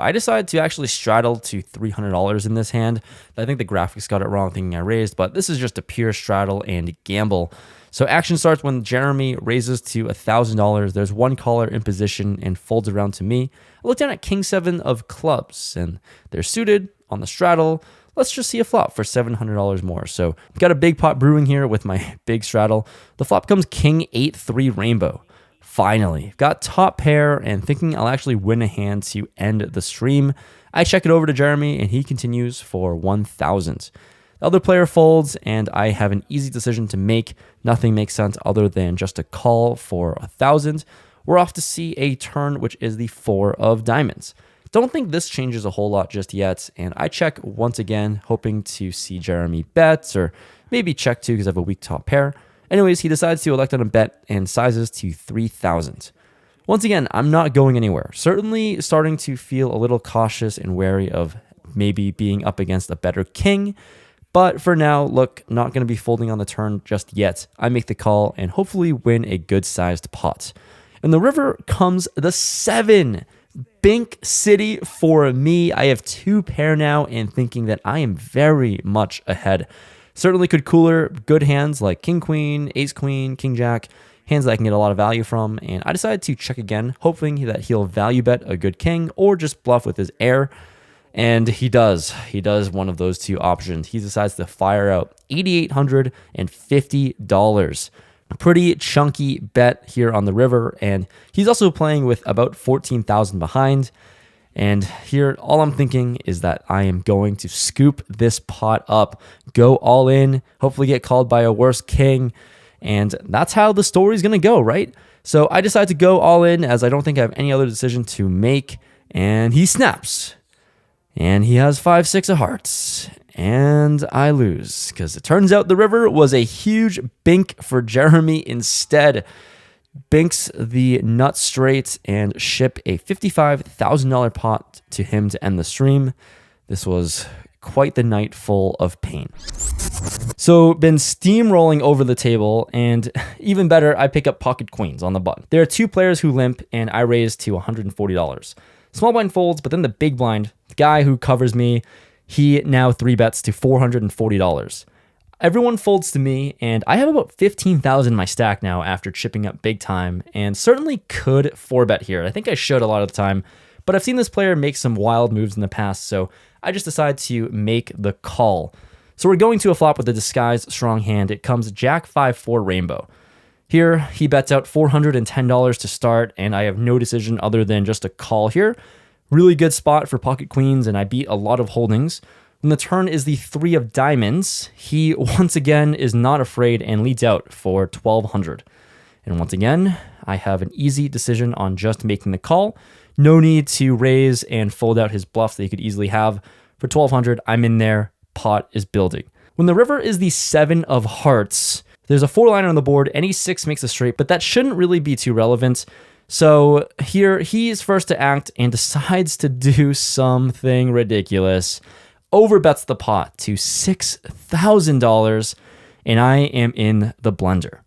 I decided to actually straddle to $300 in this hand. I think the graphics got it wrong, thinking I raised, but this is just a pure straddle and gamble. So action starts when Jeremy raises to $1,000. There's one caller in position and folds around to me. I look down at King 7 of clubs, and they're suited on the straddle. Let's just see a flop for $700 more. So I've got a big pot brewing here with my big straddle. The flop comes King 8-3 rainbow. Finally, got top pair and thinking I'll actually win a hand to end the stream. I check it over to Jeremy and he continues for 1,000. The other player folds and I have an easy decision to make. Nothing makes sense other than just a call for 1,000. We're off to see a turn, which is the 4 of diamonds. Don't think this changes a whole lot just yet, and I check once again, hoping to see Jeremy bet, or maybe check too because I have a weak top pair. Anyways, he decides to elect on a bet and sizes to 3,000. Once again, I'm not going anywhere. Certainly starting to feel a little cautious and wary of maybe being up against a better king. But for now, look, not going to be folding on the turn just yet. I make the call and hopefully win a good-sized pot. In the river comes the 7. Bink City for me. I have 2 pair now and thinking that I am very much ahead. Certainly could cooler good hands like King Queen, Ace Queen, King Jack, hands that I can get a lot of value from. And I decided to check again, hoping that he'll value bet a good king or just bluff with his air. And he does. He does one of those 2 options. He decides to fire out $8,850. A pretty chunky bet here on the river. And he's also playing with about 14,000 behind. And here, all I'm thinking is that I am going to scoop this pot up, go all in, hopefully get called by a worse king. And that's how the story's going to go, right? So I decide to go all in as I don't think I have any other decision to make. And he snaps. And he has 5-6 of hearts. And I lose because it turns out the river was a huge bink for Jeremy instead. Binks the nut straight and ship a $55,000 pot to him to end the stream. This was quite the night full of pain. So been steamrolling over the table, and even better, I pick up pocket queens on the button. There are 2 players who limp, and I raise to $140. Small blind folds, but then the big blind, the guy who covers me, he now 3 bets to $440. Everyone folds to me, and I have about 15,000 in my stack now after chipping up big time, and certainly could 4-bet here. I think I should a lot of the time, but I've seen this player make some wild moves in the past, so I just decided to make the call. So we're going to a flop with a disguised strong hand. It comes Jack 5-4 rainbow. Here, he bets out $410 to start, and I have no decision other than just a call here. Really good spot for pocket queens, and I beat a lot of holdings. When the turn is the 3 of diamonds, he once again is not afraid and leads out for $1,200. And once again, I have an easy decision on just making the call. No need to raise and fold out his bluffs that he could easily have. For $1,200, I'm in there. Pot is building. When the river is the 7 of hearts, there's a 4-liner on the board. Any 6 makes a straight, but that shouldn't really be too relevant. So here, he is first to act and decides to do something ridiculous. Overbets the pot to $6,000, and I am in the blender.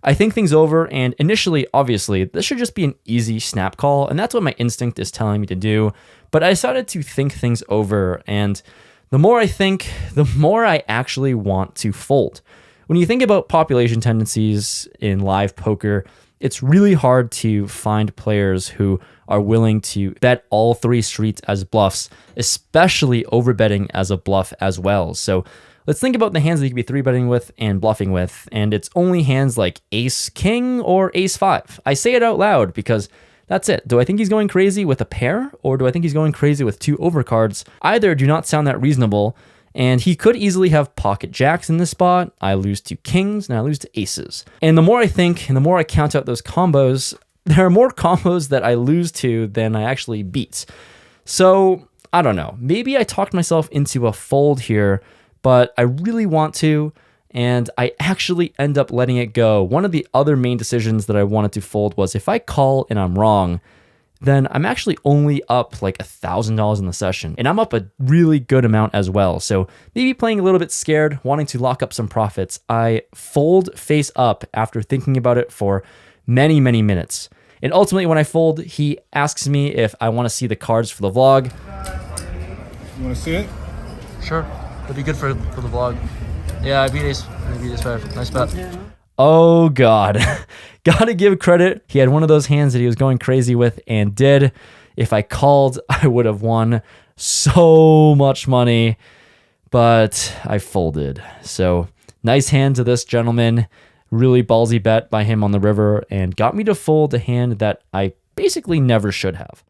I think things over, and initially, obviously, this should just be an easy snap call, and that's what my instinct is telling me to do, but I decided to think things over, and the more I think, the more I actually want to fold. When you think about population tendencies in live poker, it's really hard to find players who are willing to bet all 3 streets as bluffs, especially overbetting as a bluff as well. So let's think about the hands that you could be 3-betting with and bluffing with, and it's only hands like Ace King or Ace 5. I say it out loud because that's it. Do I think he's going crazy with a pair, or do I think he's going crazy with 2 overcards? Either do not sound that reasonable, and he could easily have pocket jacks in this spot. I lose to kings, and I lose to aces. And the more I think, and the more I count out those combos, there are more combos that I lose to than I actually beat. So, I don't know. Maybe I talked myself into a fold here, but I really want to, and I actually end up letting it go. One of the other main decisions that I wanted to fold was if I call and I'm wrong, then I'm actually only up like $1,000 in the session, and I'm up a really good amount as well. So maybe playing a little bit scared, wanting to lock up some profits, I fold face up after thinking about it for many, many minutes. And ultimately, when I fold, he asks me if I want to see the cards for the vlog. You want to see it? Sure. That'd be good for the vlog. Yeah, I beat ace-5. Nice bet. Oh, God. Gotta give credit. He had one of those hands that he was going crazy with and did. If I called, I would have won so much money, but I folded. So nice hand to this gentleman. Really ballsy bet by him on the river and got me to fold a hand that I basically never should have.